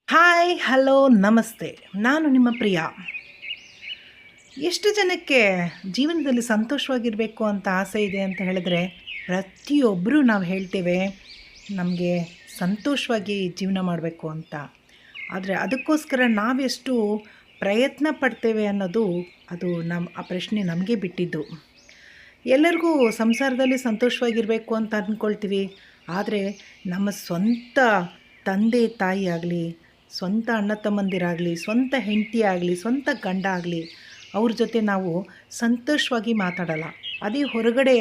Hi hello ನಮಸ್ತೆ. ನಾನು ನಿಮ್ಮ ಪ್ರಿಯಾ. ಎಷ್ಟು ಜನಕ್ಕೆ ಜೀವನದಲ್ಲಿ ಸಂತೋಷವಾಗಿರಬೇಕು ಅಂತ ಆಸೆ ಇದೆ ಅಂತ ಹೇಳಿದ್ರೆ, ಪ್ರತಿಯೊಬ್ಬರೂ ನಾವು ಹೇಳ್ತೇವೆ ನಮಗೆ ಸಂತೋಷವಾಗಿ ಜೀವನ ಮಾಡಬೇಕು ಅಂತ. ಆದರೆ ಅದಕ್ಕೋಸ್ಕರ ನಾವೆಷ್ಟು ಪ್ರಯತ್ನ ಪಡ್ತೇವೆ ಅನ್ನೋದು ಆ ಪ್ರಶ್ನೆ ನಮಗೆ ಬಿಟ್ಟಿದ್ದು. ಎಲ್ಲರಿಗೂ ಸಂಸಾರದಲ್ಲಿ ಸಂತೋಷವಾಗಿರಬೇಕು ಅಂತ ಅಂದ್ಕೊಳ್ತೀವಿ. ಆದರೆ ನಮ್ಮ ಸ್ವಂತ ತಂದೆ ತಾಯಿ ಆಗಲಿ, ಸ್ವಂತ ಅಣ್ಣ ತಮ್ಮಂದಿರಾಗಲಿ, ಸ್ವಂತ ಹೆಂಡತಿ ಆಗಲಿ, ಸ್ವಂತ ಗಂಡ ಆಗಲಿ, ಅವ್ರ ಜೊತೆ ನಾವು ಸಂತೋಷವಾಗಿ ಮಾತಾಡಲ್ಲ. ಅದೇ ಹೊರಗಡೆ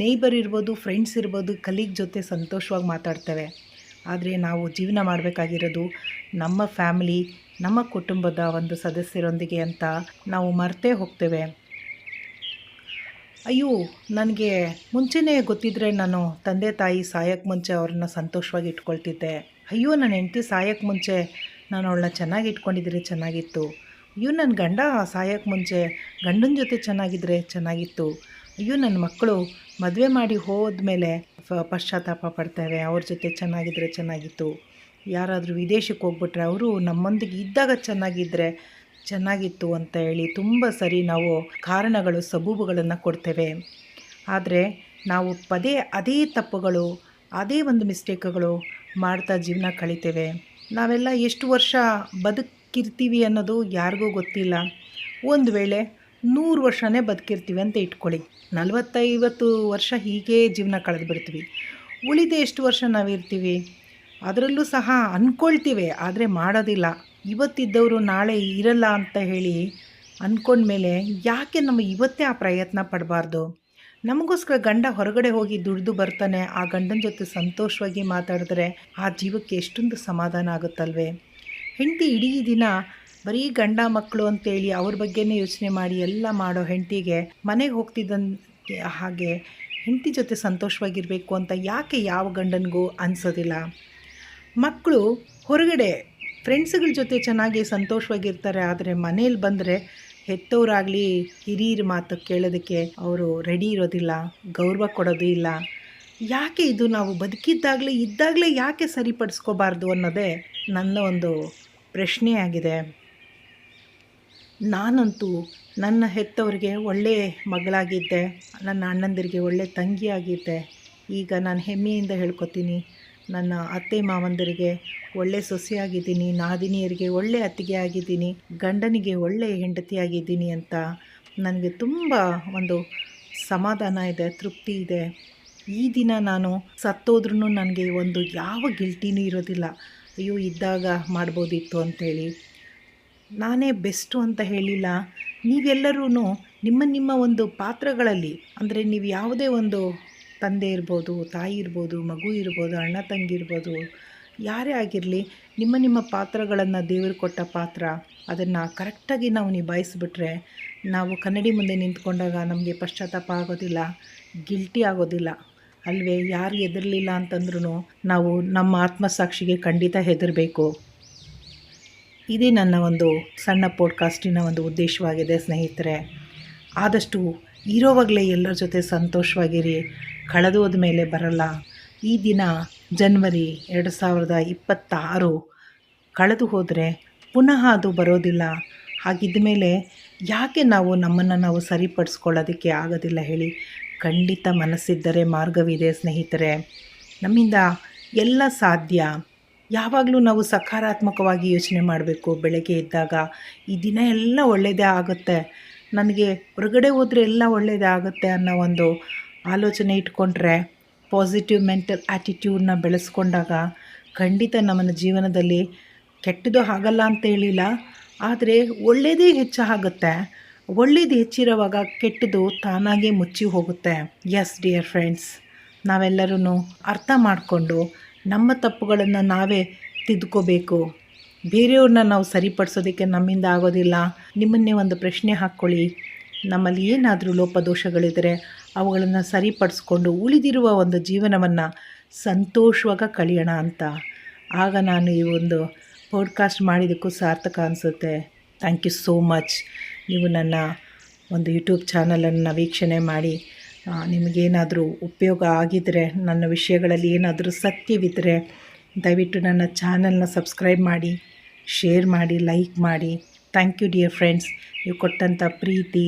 ನೇಯ್ಬರ್ ಇರ್ಬೋದು, ಫ್ರೆಂಡ್ಸ್ ಇರ್ಬೋದು, ಕಲೀಗ್ ಜೊತೆ ಸಂತೋಷವಾಗಿ ಮಾತಾಡ್ತೇವೆ. ಆದರೆ ನಾವು ಜೀವನ ಮಾಡಬೇಕಾಗಿರೋದು ನಮ್ಮ ಫ್ಯಾಮಿಲಿ, ನಮ್ಮ ಕುಟುಂಬದ ಒಂದು ಸದಸ್ಯರೊಂದಿಗೆ ಅಂತ ನಾವು ಮರ್ತೇ ಹೋಗ್ತೇವೆ. ಅಯ್ಯೋ, ನನಗೆ ಮುಂಚೆನೇ ಗೊತ್ತಿದ್ದರೆ ನಾನು ತಂದೆ ತಾಯಿ ಸಾಯೋಕ್ಕೆ ಮುಂಚೆ ಅವ್ರನ್ನ ಸಂತೋಷವಾಗಿ ಇಟ್ಕೊಳ್ತಿದ್ದೆ. ಅಯ್ಯೋ, ನನ್ನ ಹೆಂಡತಿ ಸಾಯೋಕ್ಕೆ ಮುಂಚೆ ನಾನು ಅವಳನ್ನ ಚೆನ್ನಾಗಿ ಇಟ್ಕೊಂಡಿದ್ರೆ ಚೆನ್ನಾಗಿತ್ತು. ಅಯ್ಯೋ, ನನ್ನ ಗಂಡ ಸಾಯೋಕ್ಕೆ ಮುಂಚೆ ಗಂಡನ ಜೊತೆ ಚೆನ್ನಾಗಿದ್ದರೆ ಚೆನ್ನಾಗಿತ್ತು. ಅಯ್ಯೋ, ನನ್ನ ಮಕ್ಕಳು ಮದುವೆ ಮಾಡಿ ಹೋದ್ಮೇಲೆ ಪಶ್ಚಾತ್ತಾಪ ಪಡ್ತೇವೆ, ಅವ್ರ ಜೊತೆ ಚೆನ್ನಾಗಿದ್ದರೆ ಚೆನ್ನಾಗಿತ್ತು. ಯಾರಾದರೂ ವಿದೇಶಕ್ಕೆ ಹೋಗ್ಬಿಟ್ರೆ ಅವರು ನಮ್ಮೊಂದಿಗೆ ಇದ್ದಾಗ ಚೆನ್ನಾಗಿತ್ತು ಅಂತ ಹೇಳಿ ತುಂಬ ಸರಿ ನಾವು ಕಾರಣಗಳು, ಸಬೂಬುಗಳನ್ನು ಕೊಡ್ತೇವೆ. ಆದರೆ ನಾವು ಅದೇ ತಪ್ಪುಗಳು, ಅದೇ ಒಂದು ಮಿಸ್ಟೇಕ್ಗಳು ಮಾಡ್ತಾ ಜೀವನ ಕಳಿತೇವೆ. ನಾವೆಲ್ಲ ಎಷ್ಟು ವರ್ಷ ಬದುಕಿರ್ತೀವಿ ಅನ್ನೋದು ಯಾರಿಗೂ ಗೊತ್ತಿಲ್ಲ. ಒಂದು ವೇಳೆ 100 ವರ್ಷನೇ ಬದುಕಿರ್ತೀವಿ ಅಂತ ಇಟ್ಕೊಳ್ಳಿ. 40-50 ವರ್ಷ ಹೀಗೇ ಜೀವನ ಕಳೆದುಬಿಡ್ತೀವಿ. ಉಳಿದ ಎಷ್ಟು ವರ್ಷ ನಾವಿರ್ತೀವಿ? ಅದರಲ್ಲೂ ಸಹ ಅಂದ್ಕೊಳ್ತೀವಿ, ಆದರೆ ಮಾಡೋದಿಲ್ಲ. ಇವತ್ತಿದ್ದವರು ನಾಳೆ ಇರಲ್ಲ ಅಂತ ಹೇಳಿ ಅಂದ್ಕೊಂಡ್ಮೇಲೆ ಯಾಕೆ ನಮ್ಮ ಇವತ್ತೇ ಆ ಪ್ರಯತ್ನ ಪಡಬಾರ್ದು? ನಮಗೋಸ್ಕರ ಗಂಡ ಹೊರಗಡೆ ಹೋಗಿ ದುಡಿದು ಬರ್ತಾನೆ, ಆ ಗಂಡನ ಜೊತೆ ಸಂತೋಷವಾಗಿ ಮಾತಾಡಿದ್ರೆ ಆ ಜೀವಕ್ಕೆ ಎಷ್ಟೊಂದು ಸಮಾಧಾನ ಆಗುತ್ತಲ್ವೇ? ಹೆಂಡತಿ ಇಡೀ ದಿನ ಬರೀ ಗಂಡ ಮಕ್ಕಳು ಅಂತೇಳಿ ಅವ್ರ ಬಗ್ಗೆನೇ ಯೋಚನೆ ಮಾಡಿ ಎಲ್ಲ ಮಾಡೋ ಹೆಂಡತಿಗೆ ಮನೆಗೆ ಹೋಗ್ತಿದ್ದಂತೆ ಹಾಗೆ ಹೆಂಡತಿ ಜೊತೆ ಸಂತೋಷವಾಗಿರಬೇಕು ಅಂತ ಯಾಕೆ ಯಾವ ಗಂಡನಿಗೂ ಅನಿಸೋದಿಲ್ಲ? ಮಕ್ಕಳು ಹೊರಗಡೆ ಫ್ರೆಂಡ್ಸ್ಗಳ ಜೊತೆ ಚೆನ್ನಾಗಿ ಸಂತೋಷವಾಗಿರ್ತಾರೆ, ಆದರೆ ಮನೇಲಿ ಬಂದರೆ ಹೆತ್ತವರಾಗಲಿ ಹಿರಿಯರ ಮಾತು ಕೇಳೋದಕ್ಕೆ ಅವರು ರೆಡಿ ಇರೋದಿಲ್ಲ, ಗೌರವ ಕೊಡೋದು ಇಲ್ಲ. ಯಾಕೆ ಇದು ನಾವು ಇದ್ದಾಗಲೇ ಯಾಕೆ ಸರಿಪಡಿಸ್ಕೋಬಾರ್ದು ಅನ್ನೋದೇ ನನ್ನ ಒಂದು ಪ್ರಶ್ನೆಯಾಗಿದೆ. ನಾನಂತೂ ನನ್ನ ಹೆತ್ತವರಿಗೆ ಒಳ್ಳೆಯ ಮಗಳಾಗಿದ್ದೆ, ನನ್ನ ಅಣ್ಣಂದಿರಿಗೆ ಒಳ್ಳೆಯ ತಂಗಿಯಾಗಿದ್ದೆ. ಈಗ ನಾನು ಹೆಮ್ಮೆಯಿಂದ ಹೇಳ್ಕೊತೀನಿ, ನನ್ನ ಅತ್ತೆ ಮಾವಂದರಿಗೆ ಒಳ್ಳೆಯ ಸೊಸೆಯಾಗಿದ್ದೀನಿ, ನಾದಿನಿಯರಿಗೆ ಒಳ್ಳೆಯ ಅತ್ತಿಗೆ ಆಗಿದ್ದೀನಿ, ಗಂಡನಿಗೆ ಒಳ್ಳೆಯ ಹೆಂಡತಿಯಾಗಿದ್ದೀನಿ ಅಂತ ನನಗೆ ತುಂಬ ಒಂದು ಸಮಾಧಾನ ಇದೆ, ತೃಪ್ತಿ ಇದೆ. ಈ ದಿನ ನಾನು ಸತ್ತೋದ್ರೂ ನನಗೆ ಒಂದು ಯಾವ ಗಿಲ್ಟಿನೂ ಇರೋದಿಲ್ಲ. ಅಯ್ಯೋ, ಇದ್ದಾಗ ಮಾಡ್ಬೋದಿತ್ತು ಅಂಥೇಳಿ. ನಾನೇ ಬೆಸ್ಟು ಅಂತ ಹೇಳಿಲ್ಲ. ನೀವೆಲ್ಲರೂ ನಿಮ್ಮ ಒಂದು ಪಾತ್ರಗಳಲ್ಲಿ, ಅಂದರೆ ನೀವು ಯಾವುದೇ ಒಂದು ತಂದೆ ಇರ್ಬೋದು, ತಾಯಿ ಇರ್ಬೋದು, ಮಗು ಇರ್ಬೋದು, ಅಣ್ಣ ತಂಗಿ ಇರ್ಬೋದು, ಯಾರೇ ಆಗಿರಲಿ, ನಿಮ್ಮ ಪಾತ್ರಗಳನ್ನು ದೇವರು ಕೊಟ್ಟ ಪಾತ್ರ, ಅದನ್ನು ಕರೆಕ್ಟಾಗಿ ನಾವು ನಿಭಾಯಿಸಿಬಿಟ್ರೆ ನಾವು ಕನ್ನಡಿ ಮುಂದೆ ನಿಂತ್ಕೊಂಡಾಗ ನಮಗೆ ಪಶ್ಚಾತ್ತಾಪ ಆಗೋದಿಲ್ಲ, ಗಿಲ್ಟಿ ಆಗೋದಿಲ್ಲ ಅಲ್ವೇ? ಯಾರು ಹೆದರಲಿಲ್ಲ ಅಂತಂದ್ರೂ ನಾವು ನಮ್ಮ ಆತ್ಮಸಾಕ್ಷಿಗೆ ಖಂಡಿತ ಹೆದರಬೇಕು. ಇದೇ ನನ್ನ ಒಂದು ಸಣ್ಣ ಪಾಡ್ಕಾಸ್ಟಿನ ಒಂದು ಉದ್ದೇಶವಾಗಿದೆ ಸ್ನೇಹಿತರೆ. ಆದಷ್ಟು ಇರೋವಾಗಲೇ ಎಲ್ಲರ ಜೊತೆ ಸಂತೋಷವಾಗಿರಿ. ಕಳೆದೋದ ಮೇಲೆ ಬರಲ್ಲ. ಈ ದಿನ ಜನವರಿ 2026 ಕಳೆದು ಹೋದರೆ ಪುನಃ ಅದು ಬರೋದಿಲ್ಲ. ಹಾಗಿದ್ದ ಮೇಲೆ ಯಾಕೆ ನಮ್ಮನ್ನು ನಾವು ಸರಿಪಡಿಸ್ಕೊಳ್ಳೋದಕ್ಕೆ ಆಗೋದಿಲ್ಲ ಹೇಳಿ? ಖಂಡಿತ ಮನಸ್ಸಿದ್ದರೆ ಮಾರ್ಗವಿದೆ ಸ್ನೇಹಿತರೆ. ನಮ್ಮಿಂದ ಎಲ್ಲ ಸಾಧ್ಯ. ಯಾವಾಗಲೂ ನಾವು ಸಕಾರಾತ್ಮಕವಾಗಿ ಯೋಚನೆ ಮಾಡಬೇಕು. ಬೆಳಗ್ಗೆ ಎದ್ದಾಗ ಈ ದಿನ ಎಲ್ಲ ಒಳ್ಳೆಯದೇ ಆಗುತ್ತೆ, ನನಗೆ ಹೊರಗಡೆ ಹೋದರೆ ಎಲ್ಲ ಒಳ್ಳೆಯದೇ ಆಗುತ್ತೆ ಅನ್ನೋ ಒಂದು ಆಲೋಚನೆ ಇಟ್ಕೊಂಡ್ರೆ, ಪಾಸಿಟಿವ್ ಮೆಂಟಲ್ ಆ್ಯಟಿಟ್ಯೂಡನ್ನ ಬೆಳೆಸ್ಕೊಂಡಾಗ ಖಂಡಿತ ನಮ್ಮ ಜೀವನದಲ್ಲಿ ಕೆಟ್ಟದ್ದು ಆಗಲ್ಲ ಅಂತ ಹೇಳಿಲ್ಲ, ಆದರೆ ಒಳ್ಳೆಯದೇ ಹೆಚ್ಚಾಗುತ್ತೆ. ಒಳ್ಳೆಯದು ಹೆಚ್ಚಿರುವಾಗ ಕೆಟ್ಟದ್ದು ತಾನಾಗೇ ಮುಚ್ಚಿ ಹೋಗುತ್ತೆ. ಎಸ್ ಡಿಯರ್ ಫ್ರೆಂಡ್ಸ್, ನಾವೆಲ್ಲರೂ ಅರ್ಥ ಮಾಡಿಕೊಂಡು ನಮ್ಮ ತಪ್ಪುಗಳನ್ನು ನಾವೇ ತಿದ್ಕೋಬೇಕು. ಬೇರೆಯವ್ರನ್ನ ನಾವು ಸರಿಪಡಿಸೋದಕ್ಕೆ ನಮ್ಮಿಂದ ಆಗೋದಿಲ್ಲ. ನಿಮ್ಮನ್ನೇ ಒಂದು ಪ್ರಶ್ನೆ ಹಾಕ್ಕೊಳ್ಳಿ, ನಮ್ಮಲ್ಲಿ ಏನಾದರೂ ಲೋಪದೋಷಗಳಿದ್ದರೆ ಅವುಗಳನ್ನು ಸರಿಪಡಿಸ್ಕೊಂಡು ಉಳಿದಿರುವ ಒಂದು ಜೀವನವನ್ನು ಸಂತೋಷವಾಗಿ ಕಳೆಯೋಣ ಅಂತ. ಆಗ ನಾನು ಈ ಒಂದು ಪಾಡ್ಕಾಸ್ಟ್ ಮಾಡಿದ್ದಕ್ಕೂ ಸಾರ್ಥಕ ಅನಿಸುತ್ತೆ. Thank you so much. ನೀವು ನನ್ನ ಒಂದು ಯೂಟ್ಯೂಬ್ ಚಾನಲನ್ನು ವೀಕ್ಷಣೆ ಮಾಡಿ ನಿಮಗೇನಾದರೂ ಉಪಯೋಗ ಆಗಿದ್ದರೆ, ನನ್ನ ವಿಷಯಗಳಲ್ಲಿ ಏನಾದರೂ ಸತ್ಯವಿದ್ದರೆ ದಯವಿಟ್ಟು ನನ್ನ ಚಾನಲ್ನ ಸಬ್ಸ್ಕ್ರೈಬ್ ಮಾಡಿ. ಶೇರ್ ಮಾಡಿ, ಲೈಕ್ ಮಾಡಿ. Thank you dear friends. ನೀವು ಕೊಟ್ಟಂಥ ಪ್ರೀತಿ,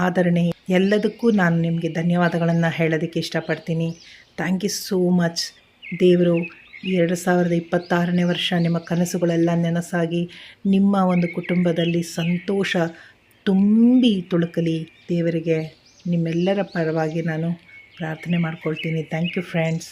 ಆದರಣೆ ಎಲ್ಲದಕ್ಕೂ ನಾನು ನಿಮಗೆ ಧನ್ಯವಾದಗಳನ್ನು ಹೇಳೋದಕ್ಕೆ ಇಷ್ಟಪಡ್ತೀನಿ. Thank you so much. ದೇವರು 2026ನೇ ವರ್ಷ ನಿಮ್ಮ ಕನಸುಗಳೆಲ್ಲ ನನಸಾಗಿ ನಿಮ್ಮ ಒಂದು ಕುಟುಂಬದಲ್ಲಿ ಸಂತೋಷ ತುಂಬಿ ತುಳುಕಲಿ. ದೇವರಿಗೆ ನಿಮ್ಮೆಲ್ಲರ ಪರವಾಗಿ ನಾನು ಪ್ರಾರ್ಥನೆ ಮಾಡ್ಕೊಳ್ತೀನಿ. Thank you friends.